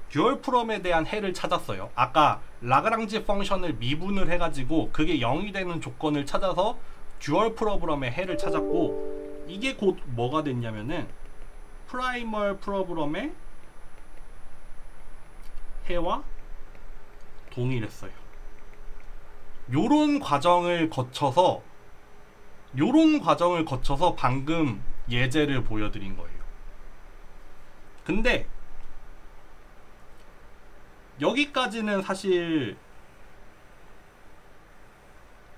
듀얼 프롬에 대한 해를 찾았어요. 아까 라그랑지 펑션을 미분을 해가지고 그게 0이 되는 조건을 찾아서 듀얼 프로블럼의 해를 찾았고, 이게 곧 뭐가 됐냐면은 프라이멀 프로블럼의 해와 동일했어요. 요런 과정을 거쳐서 방금 예제를 보여드린 거예요. 근데 여기까지는 사실,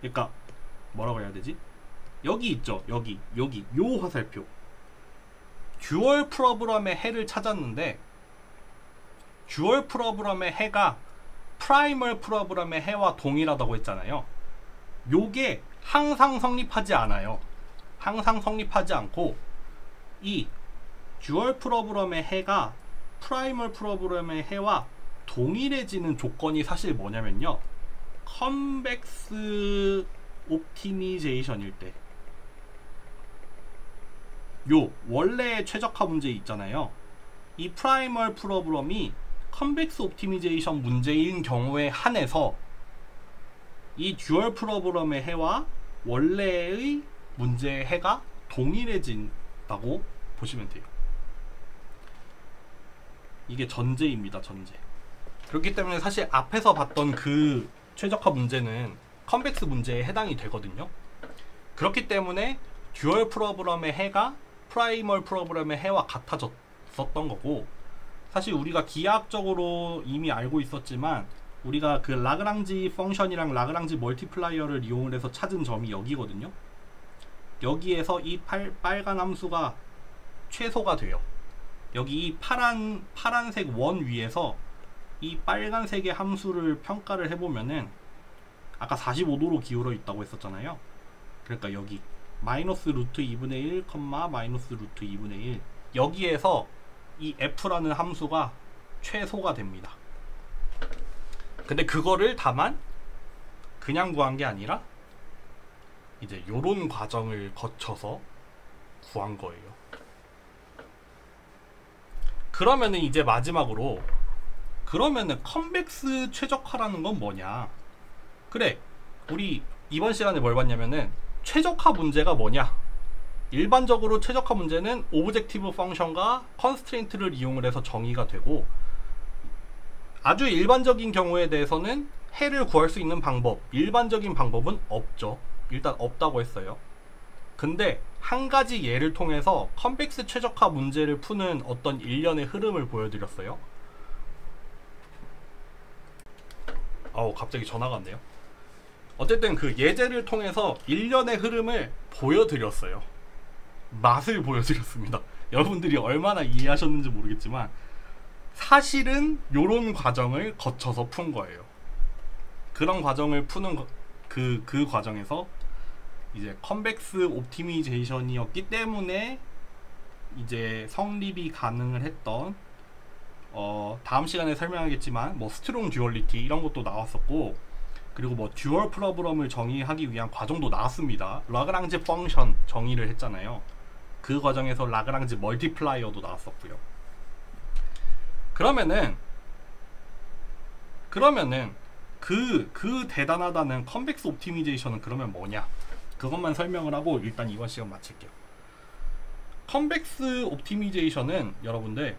그러니까 뭐라고 해야 되지? 여기 있죠. 여기 요 화살표. 듀얼 프로블럼의 해를 찾았는데, 듀얼 프로블럼의 해가 프라이멀 프로블럼의 해와 동일하다고 했잖아요. 요게 항상 성립하지 않아요. 항상 성립하지 않고, 이 듀얼 프로블럼의 해가 프라이멀 프로블럼의 해와 동일해지는 조건이 사실 뭐냐면요, 컨벡스 옵티미제이션일 때, 요 원래의 최적화 문제 있잖아요. 이 프라이멀 프로블럼이 컨벡스 옵티미제이션 문제인 경우에 한해서 이 듀얼 프로블럼의 해와 원래의 문제의 해가 동일해진다고 보시면 돼요. 이게 전제입니다. 전제. 그렇기 때문에 사실 앞에서 봤던 그 최적화 문제는 컨벡스 문제에 해당이 되거든요. 그렇기 때문에 듀얼 프로블럼의 해가 프라이멀 프로블럼의 해와 같아졌었던 거고, 사실 우리가 기하학적으로 이미 알고 있었지만 우리가 그 라그랑지 펑션이랑 라그랑지 멀티플라이어를 이용을 해서 찾은 점이 여기거든요. 여기에서 이 빨간 함수가 최소가 돼요. 여기 이 파란색 원 위에서 이 빨간색의 함수를 평가를 해보면은 아까 45도로 기울어 있다고 했었잖아요. 그러니까 여기 마이너스 루트 2분의 1, 마이너스 루트 2분의 1, 여기에서 이 f라는 함수가 최소가 됩니다. 근데 그거를 다만 그냥 구한 게 아니라 이제 요런 과정을 거쳐서 구한 거예요. 그러면은 이제 마지막으로, 그러면은 컨벡스 최적화라는 건 뭐냐? 그래, 우리 이번 시간에 뭘 봤냐면은 최적화 문제가 뭐냐? 일반적으로 최적화 문제는 오브젝티브 펑션과 컨스트레인트를 이용을 해서 정의가 되고, 아주 일반적인 경우에 대해서는 해를 구할 수 있는 방법, 일반적인 방법은 없죠. 일단 없다고 했어요. 근데 한 가지 예를 통해서 컨벡스 최적화 문제를 푸는 어떤 일련의 흐름을 보여드렸어요. 갑자기 전화가 왔네요. 어쨌든 그 예제를 통해서 일련의 흐름을 보여드렸어요. 맛을 보여드렸습니다. 여러분들이 얼마나 이해하셨는지 모르겠지만 사실은 요런 과정을 거쳐서 푼 거예요. 그런 과정을 푸는 그 과정에서 이제 컨벡스 옵티미제이션이었기 때문에 이제 성립이 가능을 했던 다음 시간에 설명하겠지만 뭐 스트롱 듀얼리티 이런 것도 나왔었고, 그리고 뭐 듀얼 프로브럼을 정의하기 위한 과정도 나왔습니다. 라그랑지 펑션 정의를 했잖아요. 그 과정에서 라그랑지 멀티플라이어도 나왔었고요. 그러면은 그 대단하다는 컨벡스 옵티미제이션은 그러면 뭐냐? 그것만 설명을 하고 일단 이번 시간 마칠게요. 컨벡스 옵티미제이션은 여러분들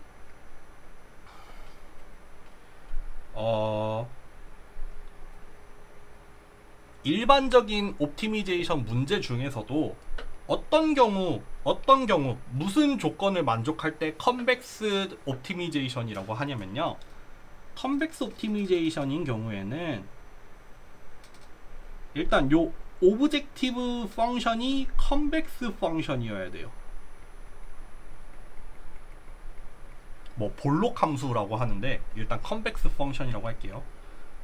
일반적인 옵티미제이션 문제 중에서도 어떤 경우 무슨 조건을 만족할 때 컨벡스 옵티미제이션이라고 하냐면요, 컨벡스 옵티미제이션인 경우에는 일단 요 오브젝티브 펑션이 컨벡스 펑션이어야 돼요. 뭐 볼록 함수라고 하는데 일단 컨벡스 펑션이라고 할게요.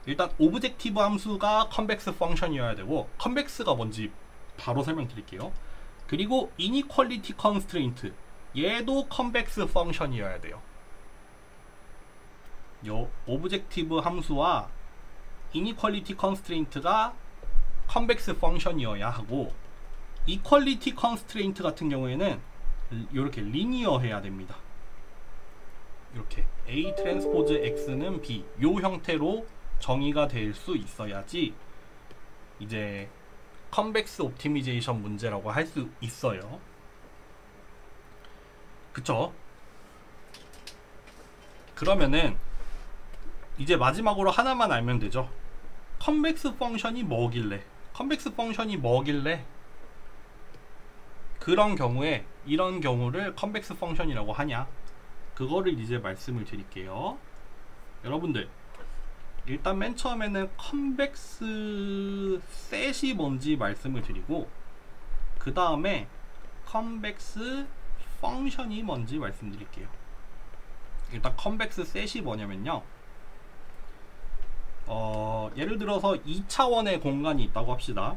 일단 오브젝티브 함수가 컨벡스 펑션이어야 되고, 컨벡스가 뭔지 바로 설명드릴게요. 그리고 이니퀄리티 컨스트레인트, 얘도 컨벡스 펑션이어야 돼요. 요 오브젝티브 함수와 이니퀄리티 컨스트레인트가 컨벡스 펑션이어야 하고, 이퀄리티 컨스트레인트 같은 경우에는 이렇게 리니어 해야 됩니다. 이렇게 A 트랜스포즈 X는 B, 요 형태로 정의가 될 수 있어야지 이제 컨벡스 옵티미제이션 문제라고 할 수 있어요. 그쵸? 그러면은 이제 마지막으로 하나만 알면 되죠. 컨벡스 펑션이 뭐길래 그런 경우에 이런 경우를 컨벡스 펑션이라고 하냐, 그거를 이제 말씀을 드릴게요. 여러분들 일단 맨 처음에는 컨벡스 셋이 뭔지 말씀을 드리고, 그 다음에 컨벡스 펑션이 뭔지 말씀드릴게요. 일단 컨벡스 셋이 뭐냐면요, 예를 들어서 2차원의 공간이 있다고 합시다.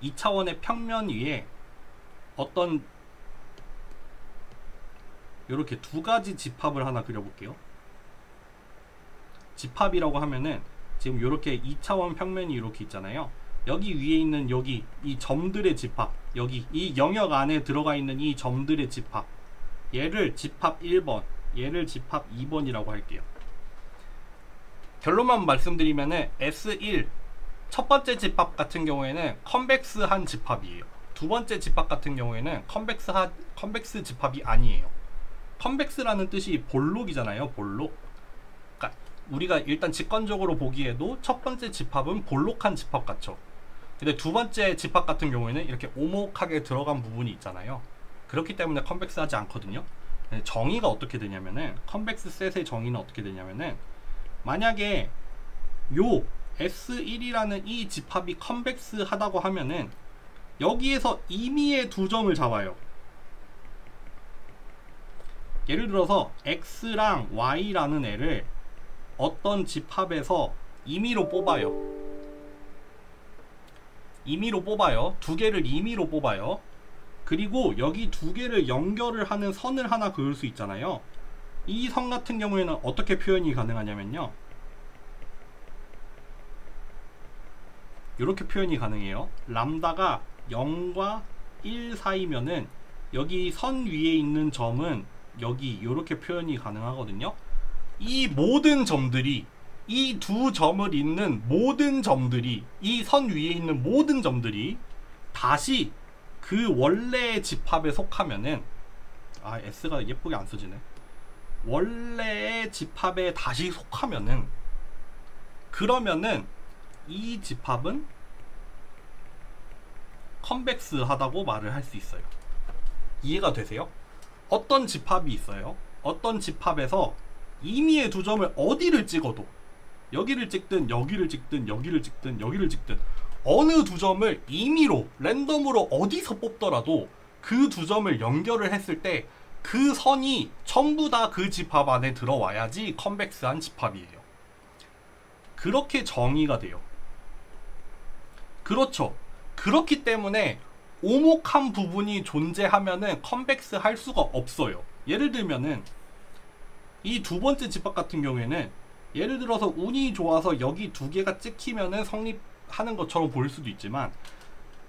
2차원의 평면 위에 어떤 이렇게 두 가지 집합을 하나 그려볼게요. 집합이라고 하면은 지금 이렇게 2차원 평면이 이렇게 있잖아요. 여기 위에 있는 여기 이 점들의 집합, 여기 이 영역 안에 들어가 있는 이 점들의 집합, 얘를 집합 1번, 얘를 집합 2번이라고 할게요. 결론만 말씀드리면은 S1 첫 번째 집합 같은 경우에는 컨벡스한 집합이에요. 두 번째 집합 같은 경우에는 컨벡스 집합이 아니에요. 컨벡스라는 뜻이 볼록이잖아요. 볼록. 그러니까 우리가 일단 직관적으로 보기에도 첫 번째 집합은 볼록한 집합 같죠. 근데 두 번째 집합 같은 경우에는 이렇게 오목하게 들어간 부분이 있잖아요. 그렇기 때문에 컨벡스하지 않거든요. 정의가 어떻게 되냐면은, 컨벡스 셋의 정의는 어떻게 되냐면은, 만약에 요 S1이라는 이 집합이 컨벡스하다고 하면은 여기에서 임의의 두 점을 잡아요. 예를 들어서 X랑 Y라는 애를 어떤 집합에서 임의로 뽑아요. 두 개를 임의로 뽑아요. 그리고 여기 두 개를 연결을 하는 선을 하나 그을 수 있잖아요. 이 선 같은 경우에는 어떻게 표현이 가능하냐면요, 이렇게 표현이 가능해요. 람다가 0과 1 사이면은 여기 선 위에 있는 점은 여기 이렇게 표현이 가능하거든요. 이 모든 점들이, 이 두 점을 잇는 모든 점들이, 이 선 위에 있는 모든 점들이 다시 그 원래의 집합에 속하면은, S가 예쁘게 안 써지네. 원래의 집합에 다시 속하면은, 그러면은 이 집합은 컨벡스하다고 말을 할 수 있어요. 이해가 되세요? 어떤 집합이 있어요. 어떤 집합에서 임의의 두 점을 어디를 찍어도, 여기를 찍든 여기를 찍든 여기를 찍든 여기를 찍든 어느 두 점을 임의로 랜덤으로 어디서 뽑더라도 그 두 점을 연결을 했을 때 그 선이 전부 다 그 집합 안에 들어와야지 컨벡스한 집합이에요. 그렇게 정의가 돼요. 그렇죠. 그렇기 때문에 오목한 부분이 존재하면은 컨벡스 할 수가 없어요. 예를 들면은 이 두 번째 집합 같은 경우에는 예를 들어서 운이 좋아서 여기 두 개가 찍히면은 성립하는 것처럼 보일 수도 있지만,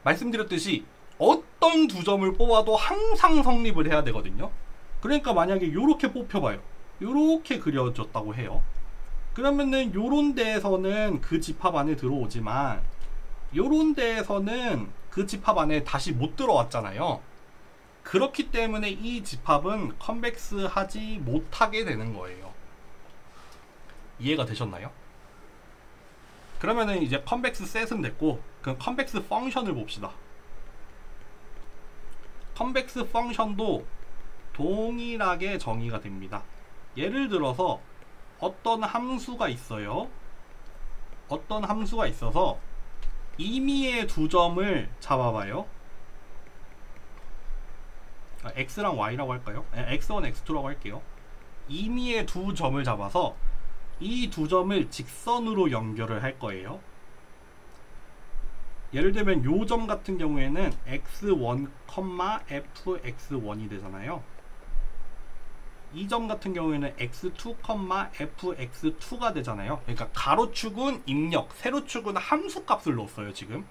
말씀드렸듯이 어떤 두 점을 뽑아도 항상 성립을 해야 되거든요. 그러니까 만약에 요렇게 뽑혀봐요. 요렇게 그려졌다고 해요. 그러면은 요런 데에서는 그 집합 안에 들어오지만 요런 데에서는 그 집합 안에 다시 못 들어왔잖아요. 그렇기 때문에 이 집합은 컨벡스 하지 못하게 되는 거예요. 이해가 되셨나요? 그러면은 이제 컨벡스 셋은 됐고, 그럼 컨벡스 펑션을 봅시다. 컨벡스 펑션도 동일하게 정의가 됩니다. 예를 들어서 어떤 함수가 있어요. 어떤 함수가 있어서 임의의 두 점을 잡아봐요. x랑 y라고 할까요? x1, x2라고 할게요. 임의의 두 점을 잡아서 이 두 점을 직선으로 연결을 할 거예요. 예를 들면 요 점 같은 경우에는 x1, fx1이 되잖아요. 이 점 같은 경우에는 x2, fx2가 되잖아요. 그러니까 가로축은 입력, 세로축은 함수 값을 넣었어요, 지금.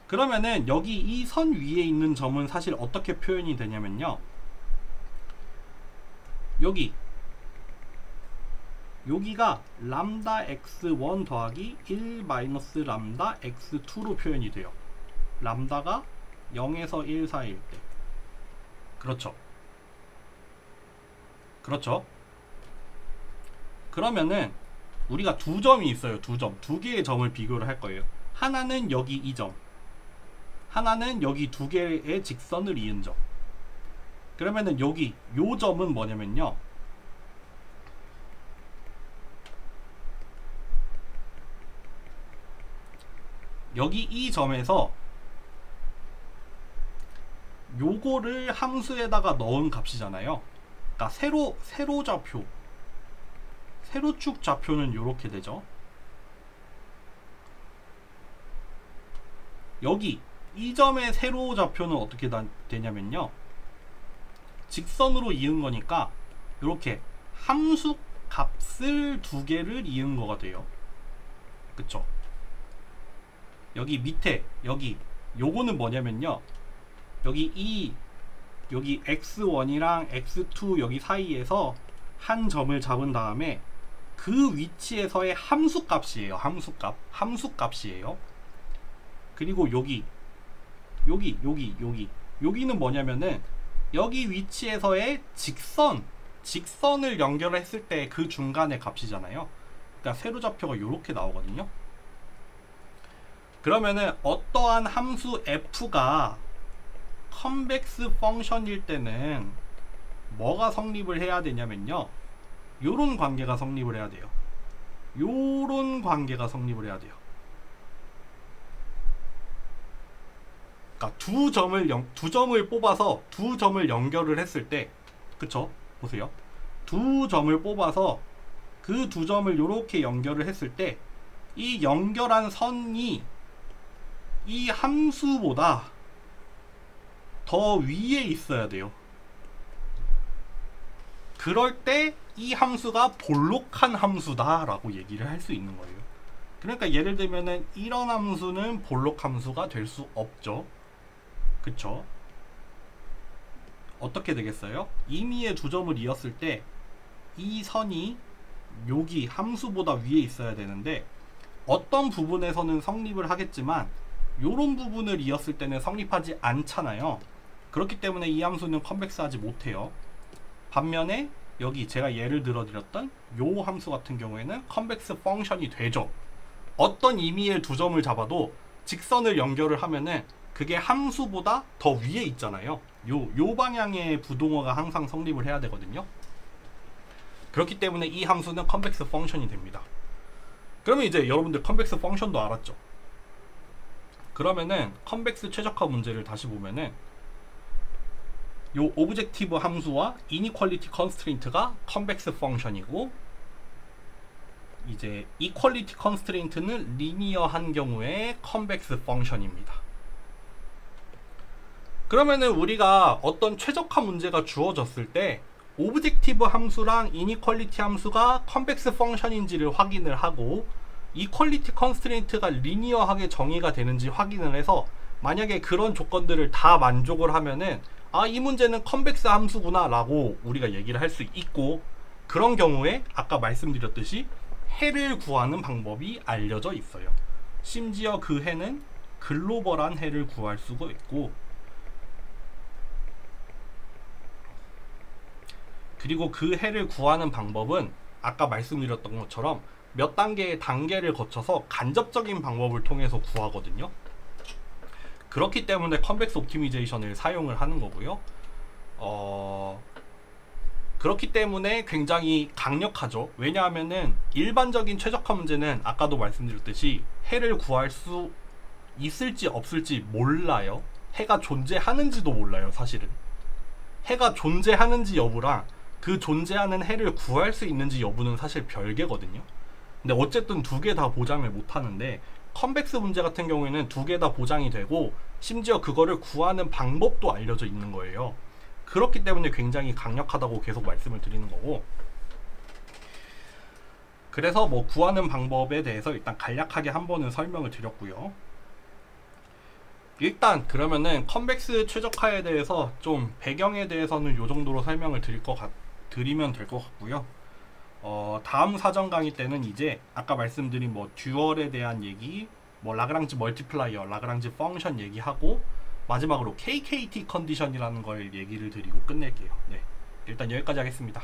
그러면은 여기 이 선 위에 있는 점은 사실 어떻게 표현이 되냐면요. 여기가 람다 x1 더하기 1 마이너스 람다 x2로 표현이 돼요. 람다가 0에서 1 사이일 때. 그렇죠. 그렇죠. 그러면은 우리가 두 점이 있어요. 두 점. 두 개의 점을 비교를 할 거예요. 하나는 여기 이 점. 하나는 여기 두 개의 직선을 이은 점. 그러면은 여기 요 점은 뭐냐면요. 여기 이 점에서 요거를 함수에다가 넣은 값이잖아요. 그러니까 세로 좌표, 세로축 좌표는 요렇게 되죠. 여기 이 점의 세로 좌표는 어떻게 되냐면요. 직선으로 이은 거니까 요렇게 함수 값을 두 개를 이은 거가 돼요. 그쵸? 여기 밑에 요거는 뭐냐면요. 여기 x1이랑 x2 여기 사이에서 한 점을 잡은 다음에 그 위치에서의 함수 값이에요. 함수 값이에요. 그리고 여기는 뭐냐면은 여기 위치에서의 직선을 연결했을 때 그 중간의 값이잖아요. 그러니까 세로좌표가 이렇게 나오거든요. 그러면은 어떠한 함수 f가 컨벡스 펑션일 때는 뭐가 성립을 해야 되냐면요. 요런 관계가 성립을 해야 돼요. 요런 관계가 성립을 해야 돼요. 그러니까 두 점을 뽑아서 두 점을 연결을 했을 때, 그쵸? 보세요. 두 점을 뽑아서 그 두 점을 요렇게 연결을 했을 때 이 연결한 선이 이 함수보다 더 위에 있어야 돼요. 그럴 때 이 함수가 볼록한 함수다 라고 얘기를 할 수 있는 거예요. 그러니까 예를 들면은 이런 함수는 볼록 함수가 될 수 없죠. 그쵸? 어떻게 되겠어요? 임의의 두 점을 이었을 때 이 선이 여기 함수보다 위에 있어야 되는데 어떤 부분에서는 성립을 하겠지만 요런 부분을 이었을 때는 성립하지 않잖아요. 그렇기 때문에 이 함수는 컨벡스하지 못해요. 반면에 여기 제가 예를 들어 드렸던 요 함수 같은 경우에는 컨벡스 펑션이 되죠. 어떤 임의의 두 점을 잡아도 직선을 연결을 하면은 그게 함수보다 더 위에 있잖아요. 요 방향의 부동어가 항상 성립을 해야 되거든요. 그렇기 때문에 이 함수는 컨벡스 펑션이 됩니다. 그러면 이제 여러분들 컨벡스 펑션도 알았죠? 그러면은 컨벡스 최적화 문제를 다시 보면은 요 오브젝티브 함수와 이니퀄리티 컨스트레인트가 컨벡스 펑션이고, 이제 이퀄리티 컨스트레인트는 리니어한 경우에 컨벡스 펑션입니다. 그러면은 우리가 어떤 최적화 문제가 주어졌을 때 오브젝티브 함수랑 이니퀄리티 함수가 컨벡스 펑션인지를 확인을 하고, 이퀄리티 컨스트레인트가 리니어하게 정의가 되는지 확인을 해서 만약에 그런 조건들을 다 만족을 하면은 이 문제는 컨벡스 함수구나 라고 우리가 얘기를 할 수 있고, 그런 경우에 아까 말씀드렸듯이 해를 구하는 방법이 알려져 있어요. 심지어 그 해는 글로벌한 해를 구할 수가 있고, 그리고 그 해를 구하는 방법은 아까 말씀드렸던 것처럼 몇 단계의 단계를 거쳐서 간접적인 방법을 통해서 구하거든요. 그렇기 때문에 컨벡스 옵티미제이션을 사용을 하는 거고요. 그렇기 때문에 굉장히 강력하죠. 왜냐하면은 일반적인 최적화 문제는 아까도 말씀드렸듯이 해를 구할 수 있을지 없을지 몰라요. 해가 존재하는지도 몰라요. 사실은 해가 존재하는지 여부랑 그 존재하는 해를 구할 수 있는지 여부는 사실 별개거든요. 근데 어쨌든 두 개 다 보장을 못하는데, 컨벡스 문제 같은 경우에는 두 개 다 보장이 되고 심지어 그거를 구하는 방법도 알려져 있는 거예요. 그렇기 때문에 굉장히 강력하다고 계속 말씀을 드리는 거고, 그래서 뭐 구하는 방법에 대해서 일단 간략하게 한 번은 설명을 드렸고요. 일단 그러면은 컨벡스 최적화에 대해서 좀 배경에 대해서는 요 정도로 설명을 드리면 될 것 같고요. 다음 사전 강의 때는 이제 아까 말씀드린 뭐 듀얼에 대한 얘기, 뭐 라그랑지 멀티플라이어, 라그랑지 펑션 얘기하고 마지막으로 KKT 컨디션이라는 걸 얘기를 드리고 끝낼게요. 네, 일단 여기까지 하겠습니다.